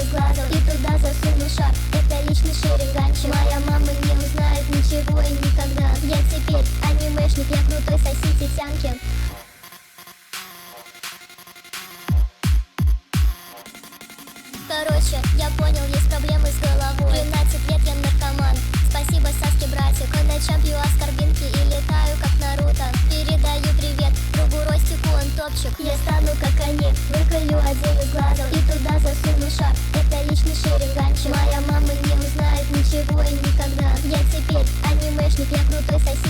из глаза и туда засуну шар. Это личный шеринганчик. Моя мама не узнает ничего и никогда. Я теперь анимешник, я крутой, сосите тянки. Короче, я понял, есть проблемы с головой. 13 лет я наркоман. Спасибо, Саске, братик. По ночам пью аскорбинки и летаю, как Наруто. Передаю привет другу Ростику, он топчик. Я стану, как они, выколю один из глазов и туда засуну шар. Это личный шеринганчик. Моя мама не узнает ничего и никогда. Я теперь анимешник, я крутой, сосед.